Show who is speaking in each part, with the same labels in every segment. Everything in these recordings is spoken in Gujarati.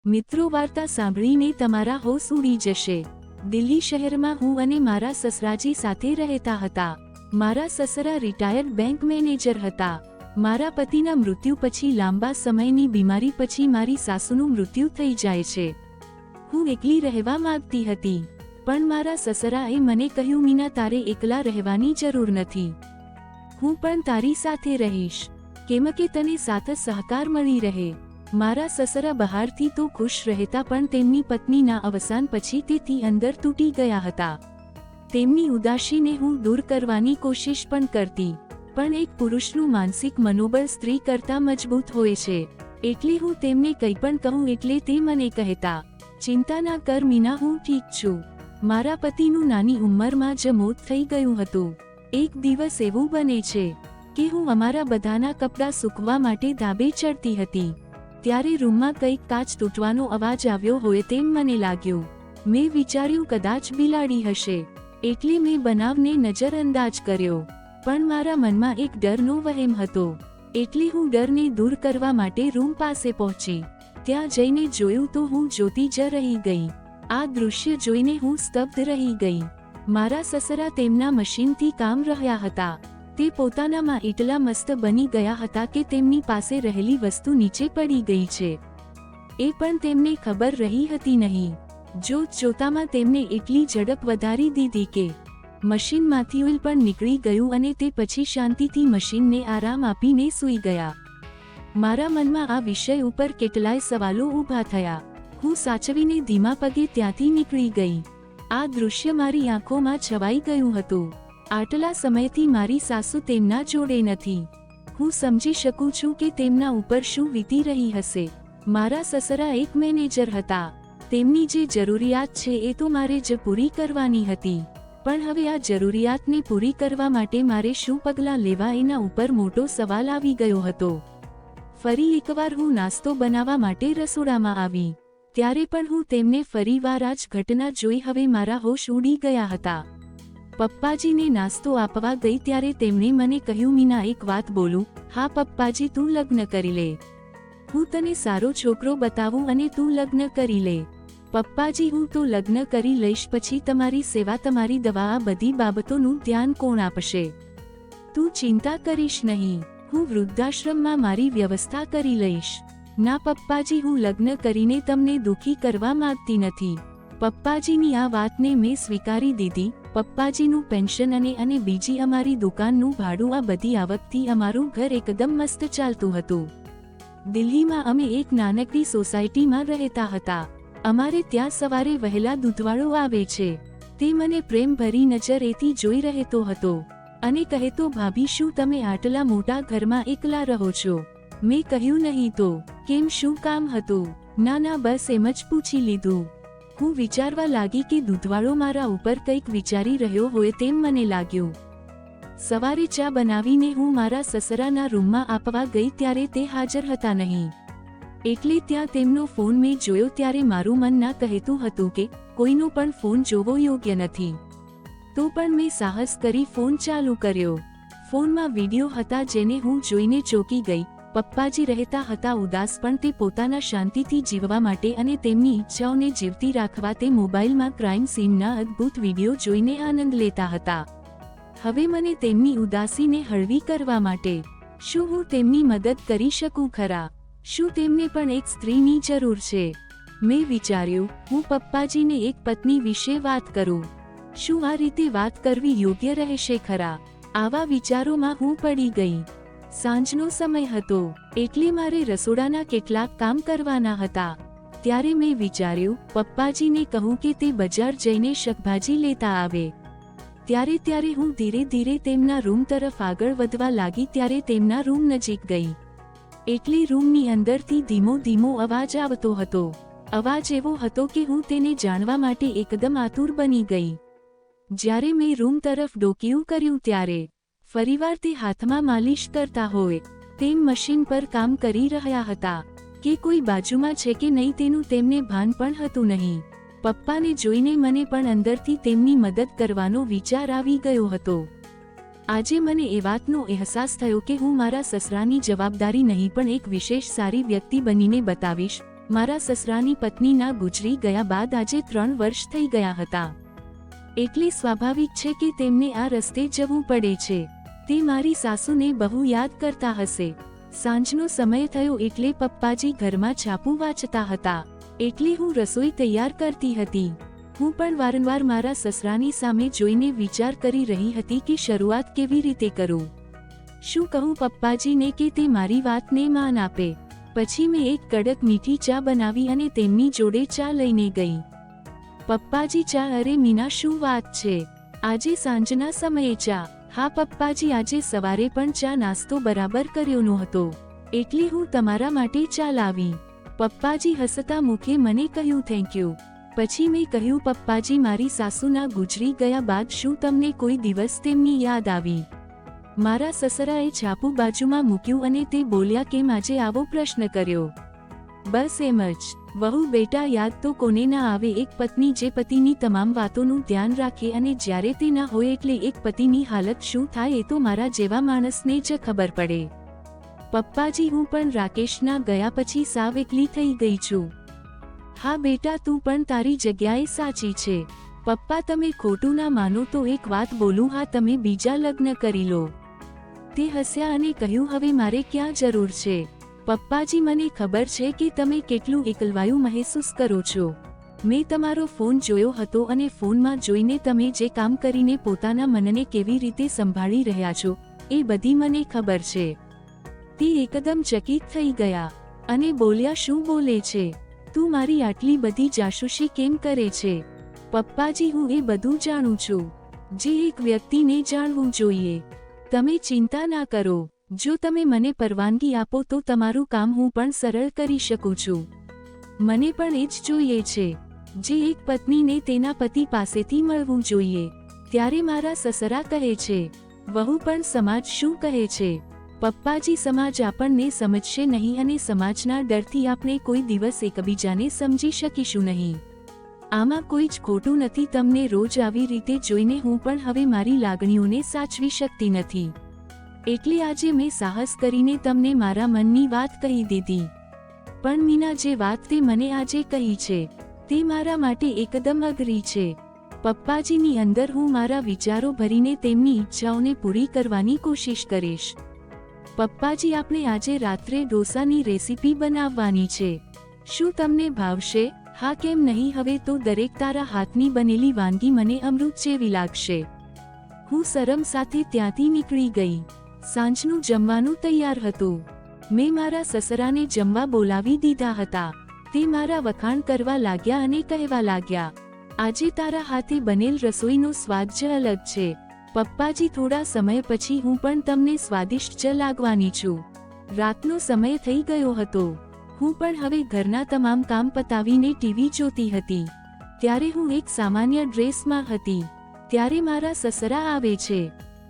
Speaker 1: મિત્રો, વાર્તા સાંભળીને તમારા હોશ ઉડી જશે। દિલ્હી શહેરમાં હું અને મારા સસરાજી સાથે રહેતા હતા। મારા સસરા રિટાયર્ડ બેંક મેનેજર હતા। મારા પતિના મૃત્યુ પછી લાંબા સમયની બીમારી પછી મારી સાસુનું મૃત્યુ થઈ જાય છે। હું એકલી રહેવા માંગતી હતી, પણ મારા સસરાએ મને કહ્યું, મીના, તારે એકલા રહેવાની જરૂર નથી, હું પણ તારી સાથે રહીશ, કેમ કે તને સાથ સહકાર મળી રહે। મારા સસરા બહારથી તો ખુશ રહેતા, પણ તેમની પત્નીના અવસાન પછી તેથી અંદર તૂટી ગયા હતા। તેમની ઉદાસીને હું દૂર કરવાની કોશિશ પણ કરતી, પણ એક પુરુષનું માનસિક મનોબળ સ્ત્રી કરતાં મજબૂત હોય છે, એટલે હું તેમને કંઈ પણ કહું એટલે તે મને કહેતા, ચિંતા ના કર મીના, હું ઠીક છું। મારા પતિનું નાની ઉંમરમાં જ મોત થઈ ગયું હતું। એક દિવસ એવું બને છે કે હું અમારા બધાના કપડાં સૂકવવા માટે ધાબે ચડતી હતી, ત્યારે રૂમમાં કંઈક કાચ તૂટવાનો અવાજ આવ્યો હોય તેમ મને લાગ્યું। મેં વિચાર્યું કદાચ બિલાડી હશે, એટલે મેં બનાવને નજરઅંદાજ કર્યો, પણ મારા મનમાં એક ડરનો વહેમ હતો, એટલે હું ડરને દૂર કરવા માટે રૂમ પાસે પહોંચી। ત્યાં જઈને જોયું તો હું જોતી જ રહી ગઈ। આ દૃશ્ય જોઈને હું સ્તબ્ધ રહી ગઈ। મારા સસરા તેમના મશીનથી કામ રહ્યા હતા। તે પોતાનામાં એટલા મસ્ત બની ગયા હતા કે તેમની પાસે રહેલી વસ્તુ નીચે પડી ગઈ છે, એ પણ તેમને ખબર રહી હતી નહીં। જોત જોતામાં તેમને એટલી ઝડપ વધારી દીધી કે મશીનમાંથી ઓઇલ પણ નીકળી ગયું, અને તે પછી શાંતિથી મશીનને આરામ આપીને સૂઈ ગયા। મારા મનમાં આ વિષય ઉપર કેટલાય સવાલો ઊભા થયા। હું સાચવીને ધીમા પગે ત્યાંથી નીકળી ગઈ। આ દૃશ્ય મારી આંખોમાં છવાઈ ગયું હતું। આટલા સમયથી મારી સાસુ તેમના જોડે નથી। હું સમજી શકું છું કે તેમના ઉપર શું વીતી રહી હશે। મારા સસરા એક મેનેજર હતા, તેમની જે જરૂરિયાત છે એ તો મારે જ પૂરી કરવાની હતી, પણ હવે આ જરૂરિયાતને પૂરી કરવા માટે મારે શું પગલાં લેવા એના ઉપર મોટો સવાલ આવી ગયો હતો। ફરી એકવાર હું નાસ્તો બનાવવા માટે રસોડામાં આવી, ત્યારે પણ હું તેમને ફરીવાર આ જ ઘટના જોઈ હવે મારા હોશ ઉડી ગયા હતા। પપ્પાજીને નાસ્તો આપવા ગઈ ત્યારે તેમણે મને કહ્યું, મીના, એક વાત બોલું? હા પપ્પાજી, તું લગ્ન કરી લે, હું તને સારો છોકરો બતાવું અને તું લગ્ન કરી લે। પપ્પાજી, હું તો લગ્ન કરી લઈશ, પછી તમારી સેવા, તમારી દવા, આ બધી બાબતોનું ધ્યાન કોણ આપશે? તું ચિંતા કરીશ નહીં, હું વૃદ્ધાશ્રમમાં મારી વ્યવસ્થા કરી લઈશ। ના પપ્પાજી, હું લગ્ન કરીને તમને દુખી કરવા માંગતી નથી। પપ્પાજીની આ વાતને મેં સ્વીકારી દીધી। પપ્પાજીનું પેન્શન અને બીજી અમારી દુકાનનું ભાડું, આ બધી આવકથી અમારું ઘર એકદમ મસ્ત ચાલતું હતું। દિલ્હીમાં અમે એક નાનકડી સોસાયટીમાં રહેતા હતા। અમારે ત્યાં સવારે વહેલા દૂધવાળો આવે છે, તે મને પ્રેમભરી નજરેથી જોઈ રહેતો હતો અને કહેતો, ભાભી, શું તમે આટલા મોટા ઘરમાં એકલા રહો છો? મેં કહ્યું, નહીં તો કેમ, શું કામ હતું? ના ના, બસ એમ જ પૂછી લીધું। હું વિચારવા લાગી કે દૂધવાળો મારા ઉપર કંઈક વિચારી રહ્યો હોય તેમ મને લાગ્યું। સવારે ચા બનાવીને હું મારા સસરાના રૂમમાં આપવા ગઈ ત્યારે તે હાજર હતા નહીં, એટલે ત્યાં તેમનો ફોન મેં જોયો ત્યારે મારું મન ના કહેતું હતું કે કોઈનો પણ ફોન જોવો યોગ્ય નથી, તો પણ મેં સાહસ કરી ફોન ચાલુ કર્યો। ફોનમાં વિડીયો હતા જેને હું જોઈને ચોંકી ગઈ। પપ્પાજી રહેતા હતા ઉદાસ, પણ તે પોતાના શાંતિથી જીવવા માટે અને તેમની ઈચ્છાઓને જીવતી રાખવા તે મોબાઈલમાં ક્રાઇમ સીનના અદ્ભુત વિડીયો જોઈને આનંદ લેતા હતા। હવે મને તેમની ઉદાસીને હળવી કરવા માટે શું હું તેમની મદદ કરી શકું ખરા? શું તેમને પણ એક સ્ત્રીની જરૂર છે? મેં વિચાર્યું, હું પપ્પાજીને એક પત્ની વિશે વાત કરું। શું આ રીતે વાત કરવી યોગ્ય રહેશે ખરા? આવા વિચારોમાં હું પડી ગઈ। સાંજનો સમય હતો, એટલે મારે રસોડાના કેટલાક કામ કરવાના હતા। ત્યારે મેં વિચાર્યું, પપ્પાજીને કહું કે તે બજાર જઈને શાકભાજી લેતા આવે। ત્યારે હું ધીરે ધીરે તેમના રૂમ તરફ આગળ વધવા લાગી। ત્યારે તેમના રૂમ નજીક ગઈ, એટલે રૂમની અંદરથી ધીમો ધીમો અવાજ આવતો હતો। અવાજ એવો હતો કે હું તેને જાણવા માટે એકદમ આતુર બની ગઈ। જ્યારે મેં રૂમ તરફ ડોકિયું કર્યું ત્યારે ફરીવાર તે હાથમાં માલિશ કરતા હોય તેમ મશીન પર કામ કરી રહ્યા હતા, કે કોઈ બાજુમાં છે કે નહીં તેનું તેમને ભાન પણ હતું નહીં। પપ્પાને જોઈને મને પણ અંદરથી તેમની મદદ કરવાનો વિચાર આવી ગયો હતો। આજે મને એ વાતનો અહેસાસ થયો કે હું મારા સસરાની જવાબદારી નહીં પણ એક વિશેષ સારી વ્યક્તિ બનીને બતાવીશ, મારા સસરાની પત્નીના ગુજરી ગયા બાદ આજે 3 વર્ષ થઈ ગયા હતા. એટલે સ્વાભાવિક છે કે તેમને આ રસ્તે જવું પડે છે. તે મારી સાસુને બહુ યાદ કરતા હશે. સાંજનો સમય થયો એટલે પપ્પાજી ઘરમાં છાપું વાંચતા હતા. એટલે હું રસોઈ તૈયાર કરતી હતી. હું પણ વારંવાર મારા સસરાની સામે જોઈને વિચાર કરી રહી હતી કે શરૂઆત કેવી રીતે કરું. શું કહું પપ્પાજીને કે તે મારી વાતને માન આપે. પછી મેં એક કડક મીઠી ચા બનાવી અને તેમની જોડે ચા લઈને ગઈ. પપ્પાજી ચા? અરે મીના, શું વાત છે? આજે સાંજના સમયે ચા? હા પપ્પાજી, આજે સવારે પણ ચા નાસ્તો બરાબર કર્યો નહોતો, એટલે હું તમારા માટે ચા લાવી. પપ્પાજી હસતા મુખે મને કહ્યું થેન્ક યુ. પછી મેં કહ્યું પપ્પાજી, મારી સાસુના ગુજરી ગયા બાદ શું તમને કોઈ દિવસ તેમની યાદ આવી? મારા સસરાએ છાપું બાજુમાં મૂક્યું અને તે બોલ્યા, કેમ આજે આવો પ્રશ્ન કર્યો? બસ એમ જ. વહુ બેટા, યાદ તો કોને ના આવે? એક પત્ની જે પતિની તમામ વાતોનું ધ્યાન રાખે અને જ્યારે તે ના હોય એટલે એક પતિની હાલત શું થાય એ તો મારા જેવા માણસને જ ખબર પડે. પપ્પાજી, હું પણ રાકેશના ગયા પછી સાવ એકલી થઈ ગઈ છું. હા બેટા, તું પણ તારી જગ્યાએ સાચી છે. પપ્પા, તમે ખોટું ના માનો તો એક વાત બોલું? હા, તમે બીજા લગ્ન કરી લો. તે હસ્યા અને કહ્યું, હવે મારે ક્યાં જરૂર છે? પપ્પાજી, મને ખબર છે કે તમે કેટલું એકલવાયું મહેસૂસ કરો છો. મેં તમારો ફોન જોયો હતો અને ફોનમાં જોઈને તમે જે કામ કરીને પોતાના મનને કેવી રીતે સંભાળી રહ્યા છો એ બધી મને ખબર છે. તે એકદમ ચકિત થઈ ગયા અને બોલ્યા, શું બોલે છે તું? મારી આટલી બધી જાસૂસી કેમ કરે છે? પપ્પાજી, હું એ બધું જાણું છું જે એક વ્યક્તિને જાણવું જોઈએ. તમે ચિંતા ના કરો. જો તમે મને પરવાનગી આપો તો તમારું કામ હું પણ સરળ કરી શકું છું. મને પણ એ જ જોઈએ છે જે એક પત્નીને તેના પતિ પાસેથી મળવું જોઈએ. ત્યારે મારા સસરા કહે છે, વહુ પણ સમાજ શું કહે છે? પપ્પાજી, સમાજ આપણને સમજશે નહીં અને સમાજના ડરથી આપણે કોઈ દિવસ એકબીજાને સમજી શકીશું નહીં. આમાં કોઈ જ ખોટું નથી. તમને રોજ આવી રીતે જોઈને હું પણ હવે મારી લાગણીઓને સાચવી શકતી નથી. એટલે આજે મેં સાહસ કરીને તમને મારા મનની વાત કહી દીધી. પણ મીના, જે વાત તે મને આજે કહી છે તે મારા માટે એકદમ અઘરી છે. પપ્પાજીની અંદર હું મારા વિચારો ભરીને તેમની ઈચ્છાઓને પૂરી કરવાની કોશિશ કરીશ. પપ્પાજી, આપણે આજે રાત્રે ઢોસાની રેસીપી બનાવવાની છે. શું તમને ભાવશે? હા, કેમ નહીં? હવે તો દરેક તારા હાથની બનેલી વાનગી મને અમૃત જેવી લાગશે. હું શરમ સાથે ત્યાંથી નીકળી ગઈ. સાંજનું જમવાનું તૈયાર હતું. મેં મારા સસરાને જમવા બોલાવી દીધા હતા. તે મારા વખાણ કરવા લાગ્યા અને કહેવા લાગ્યા, આજે તારા હાથે બનેલ રસોઈનો સ્વાદ જ અલગ છે. પપ્પાજી, થોડા સમય પછી હું પણ તમને સ્વાદિષ્ટ જ લાગવાની છું. રાતનો સમય થઈ ગયો હતો. હું પણ હવે ઘરના તમામ કામ પતાવીને ટીવી જોતી હતી. ત્યારે હું એક સામાન્ય ડ્રેસમાં હતી. ત્યારે મારા સસરા આવે છે.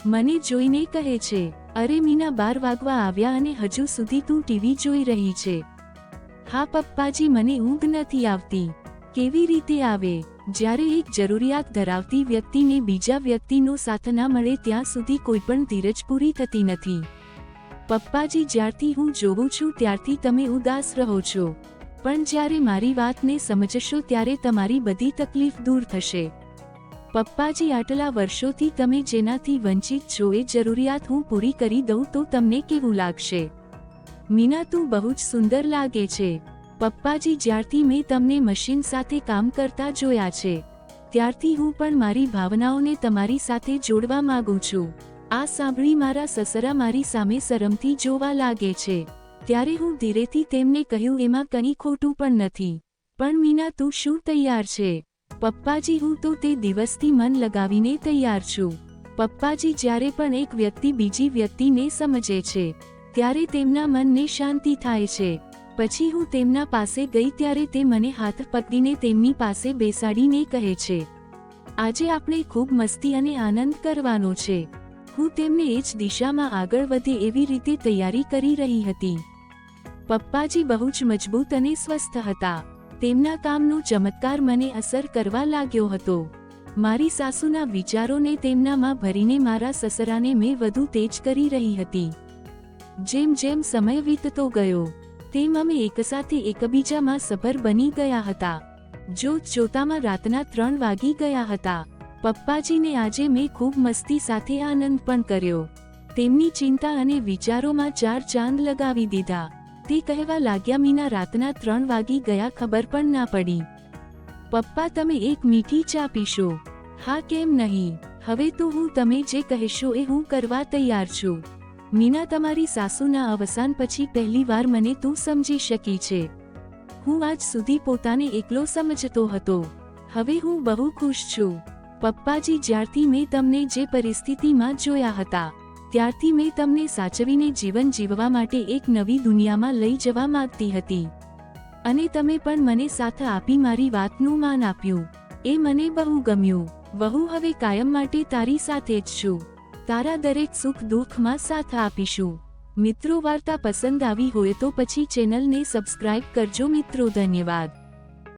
Speaker 1: મને જોઈને કહે છે, અરે મીના, 12 વાગવા આવ્યા અને હજુ સુધી તું ટીવી જોઈ રહી છે? હા પપ્પાજી, મને ઊંઘ નથી આવતી. કેવી રીતે આવે? જ્યારે એક જરૂરિયાત ધરાવતી વ્યક્તિને બીજા વ્યક્તિનો સાથ ના મળે ત્યાં સુધી કોઈ પણ ધીરજ પૂરી થતી નથી. પપ્પાજી, જ્યારથી હું જોઉં છું ત્યારથી તમે ઉદાસ રહો છો. પણ જ્યારે મારી વાતને સમજશો ત્યારે તમારી બધી તકલીફ દૂર થશે. પપ્પાજી, આટલા વર્ષોથી તમે જેનાથી વંચિત છો એ જરૂરિયાત હું પૂરી કરી દઉં તો તમને કેવું લાગશે? મીના, તું બહુ જ સુંદર લાગે છે. પપ્પાજી, જ્યારથી મેં તમને મશીન સાથે કામ કરતા જોયા છે ત્યારથી હું પણ મારી ભાવનાઓને તમારી સાથે જોડવા માંગુ છું. આ સાંભળી મારા સસરા મારી સામે શરમથી જોવા લાગે છે. ત્યારે હું ધીરેથી તેમને કહ્યું, એમાં કંઈ ખોટું પણ નથી. પણ મીના, તું શું તૈયાર છે? પપ્પાજી, હું તો તે દિવસથી મન લગાવીને તૈયાર છું. પપ્પાજી, જ્યારે પણ એક વ્યક્તિ બીજી વ્યક્તિને સમજે છે ત્યારે તેમના મનને શાંતિ થાય છે. પછી હું તેમના પાસે ગઈ ત્યારે તે મને હાથ પકડીને તેમની પાસે બેસાડીને કહે છે, આજે આપણે ખૂબ મસ્તી અને આનંદ કરવાનો છે. હું તેમને એ જ દિશામાં આગળ વધે એવી રીતે તૈયારી કરી રહી હતી. પપ્પાજી બહુ જ મજબૂત અને સ્વસ્થ હતા. તેમના કામનો ચમત્કાર મને અસર કરવા લાગ્યો હતો. મારી સાસુના વિચારોને તેમનામાં ભરીને મારા સસરાને મેં વધુ તેજ કરી રહી હતી. જેમ જેમ સમય વીતતો ગયો તેમ અમે એકસાથે એકબીજામાં સભર બની ગયા હતા. જોત જોતામાં રાતના 3 વાગી ગયા હતા. પપ્પાજીને આજે મેં ખૂબ મસ્તી સાથે આનંદ પણ કર્યો. તેમની ચિંતા અને વિચારોમાં 4 ચાંદ લગાવી દીધા. તે કહેવા લાગ્યા, મીના, રાતના 3 વાગી ગયા, ખબર પણ ના પડી. પપ્પા, તમે એક મીઠી ચા પીશો? હા, કેમ નહીં. હવે તો હું તમે જે કહેશો એ હું કરવા તૈયાર છું. મીના, તમારી સાસુના અવસાન પછી પહેલીવાર મને તું સમજી શકી છે. હું આજ સુધી પોતાને એકલો સમજતો હતો. હવે હું બહુ ખુશ છું. પપ્પાજી, જ્યારથી મેં તમને જે પરિસ્થિતિમાં જોયા હતા ત્યારથી મેં તમને સાચવીને જીવન જીવવા માટે એક નવી દુનિયામાં લઈ જવા માંગતી હતી. અને તમે પણ મને સાથ આપી મારી વાતનું માન આપ્યું. એ મને બહુ ગમ્યું. વહુ, હવે કાયમ માટે તારી સાથે જ છું. તારા દરેક સુખ દુઃખમાં સાથ આપીશું. મિત્રો, વાર્તા પસંદ આવી હોય તો પછી ચેનલને સબસ્ક્રાઇબ કરજો મિત્રો. ધન્યવાદ.